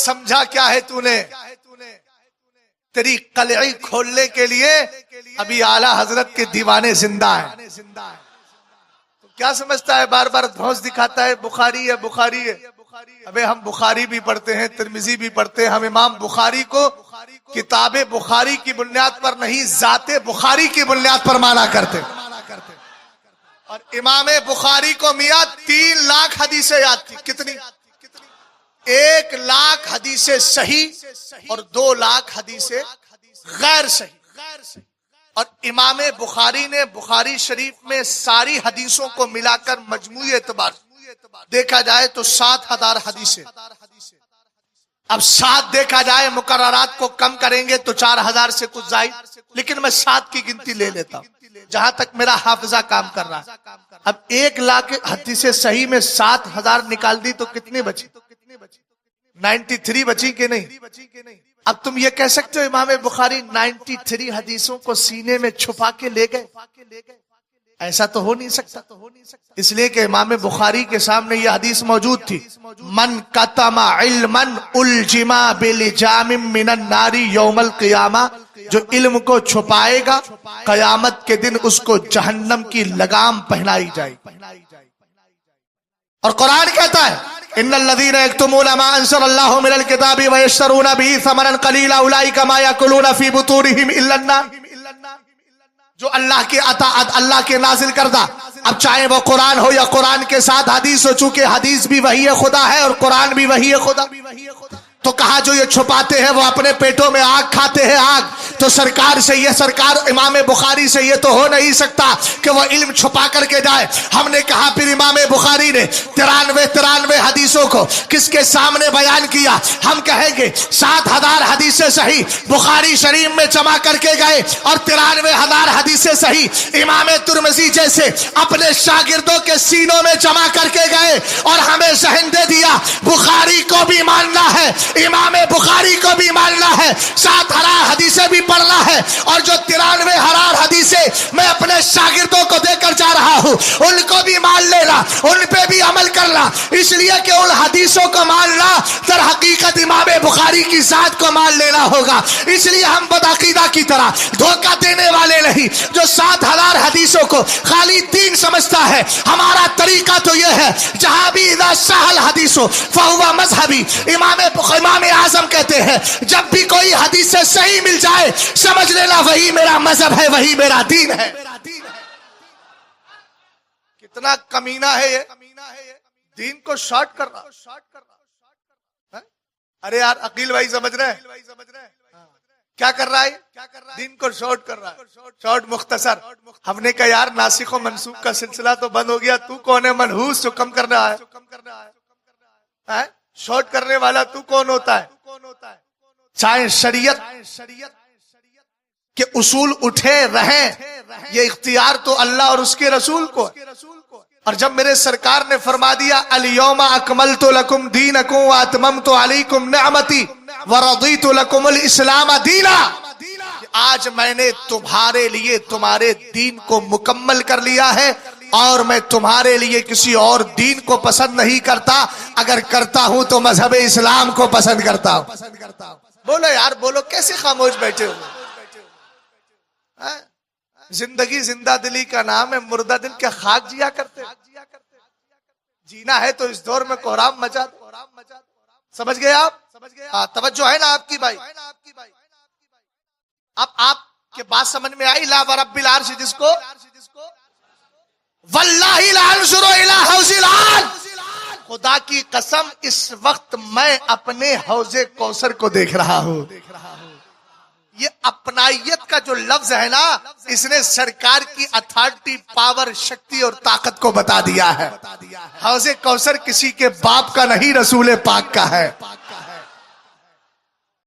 समझा क्या है तूने? तेरी कलई खोलने के लिए अभी आला हजरत के दीवाने जिंदा है। तो क्या समझता है? बार बार धौंस दिखाता है बुखारी है, बुखारी है। अबे हम बुखारी भी पढ़ते हैं, तिरमिजी भी पढ़ते हैं। हम इमाम बुखारी को किताबे बुखारी की बुनियाद पर नहीं, जाते बुखारी की बुनियाद पर माना करते। और इमाम बुखारी को मियां 3 लाख हदीसें याद थी। कितनी? 1 लाख हदीसें सही और 2 लाख हदीसें गैर सही। और इमाम बुखारी ने बुखारी शरीफ में सारी हदीसों को मिलाकर मजमूई एतबार देखा जाए तो 7000 हदीसें। अब 7 देखा जाए, मुकर्ररात को कम करेंगे तो 4000 से कुछ जाए, लेकिन मैं 7 की गिनती ले लेता हूं जहां तक मेरा हाफिजा काम कर रहा है। अब 1 लाख हदीसें सही में 7000 निकाल दी तो कितनी बची? 93 बची कि नहीं? अब तुम ये कह सकते हो इमाम बुखारी 93 हदीसों को सीने में छुपा के ले गए? ऐसा तो हो नहीं सकता। इसलिए कि इमाम बुखारी के सामने यह हदीस मौजूद थी, मन कतमा इल्मन उलजिमा बिलजामिम मिनन नारी यौमल क़ियामा। जो इल्म को छुपाएगा कयामत के दिन उसको जहन्नम की लगाम पहनाई जाएगी। और कुरान कहता है इन्नल लज़ीना यक्तुमूना मा अंज़लल्लाहु मिनल किताबि व यश्तरूना बिही समनन क़लीला उलाइका मा यअकुलूना फ़ी बुतूनिहिम इल्ला अन्नार। जो अल्लाह के नाजिल करदा, अब चाहे वो कुरान हो या कुरान के साथ हदीस हो, चूंकि हदीस भी वही खुदा है और कुरान भी वही खुदा, तो कहा जो ये छुपाते हैं वो अपने पेटों में आग खाते हैं, आग। तो सरकार इमाम बुखारी से ये तो हो नहीं सकता कि वो इल्म छुपा करके जाए। हमने कहा फिर इमाम बुखारी ने 93 हदीसों को किसके सामने बयान किया? हम कहेंगे 7000 हदीसें सही बुखारी शरीफ में जमा करके गए और 93,000 हदीसें सही इमाम तुर्मज़ी जैसे अपने शागिर्दों के सीनों में जमा करके गए और हमें ज़हन दे दिया बुखारी को भी मानना है, इमाम बुखारी को भी मानना है, 7000 हदीसें भी पढ़ना है। और जो 93,000 हदीसें मैं अपने शागिर्दों को देकर जा रहा हूं उनको भी मान लेना, उन पे भी अमल करना। इसलिए कि उन हदीसों को मानना दर हकीकत इमाम बुखारी की जात को मान लेना होगा। इसलिए हम बदअकीदा की तरह धोखा देने वाले नहीं जो 7000 हदीसों को खाली 3 समझता है। हमारा तरीका तो यह है जहां भी इज़ा सहल हदीसो फहुवा मज़हबी। इमाम आज़म कहते हैं जब भी कोई हदीस से सही मिल जाए समझ लेना वही मेरा मजहब है, वही मेरा दीन है। कितना कमीना है ये, दीन को शॉर्ट कर रहा। अरे यार अकील भाई समझ रहे हैं क्या कर रहा है? दीन को शॉर्ट कर रहा है, शॉर्ट मुख्तसर। हमने कहा यार नासिख और मनसूख का सिलसिला तो बंद हो गया, तू कौन है मनहूस जो कम कर रहा है? शॉर्ट करने वाला तू कौन होता है? चाहे शरीयत के उसूल उठे रहे, ये इख्तियार तो अल्लाह और उसके रसूल को। और जब मेरे सरकार ने फरमा दिया अल-यौमा अकमलतु लकुम दीनकुम व अतममतु अलैकुम निअमती व रदीतु लकुमुल इस्लाम दीना, आज मैंने तुम्हारे लिए तुम्हारे दीन को मुकम्मल कर लिया है और मैं तुम्हारे लिए किसी और दीन को पसंद नहीं करता, अगर करता हूं तो मजहब इस्लाम को पसंद करता हूं। बोलो यार बोलो, कैसे खामोश बैठे हो? जिंदगी जिंदा दिली का नाम है, मुर्दा दिल के खाक जिया करते। जीना है तो इस दौर में कोहराम मचा दो। समझ गए आप? तवज्जो है ना आपकी भाई? अब आपके बात समझ में आई? ला वरब्बिल अर्श जिसको वल्लाही ला अंजुरु इला हौजिल आन, खुदा की कसम इस वक्त मैं अपने हौजे कौसर को देख रहा हूं। ये अपनाइयत का जो लफ्ज है ना, इसने सरकार की अथॉरिटी, पावर, शक्ति और ताकत को बता दिया है। हौजे कौसर किसी के बाप का नहीं, रसूल पाक का है।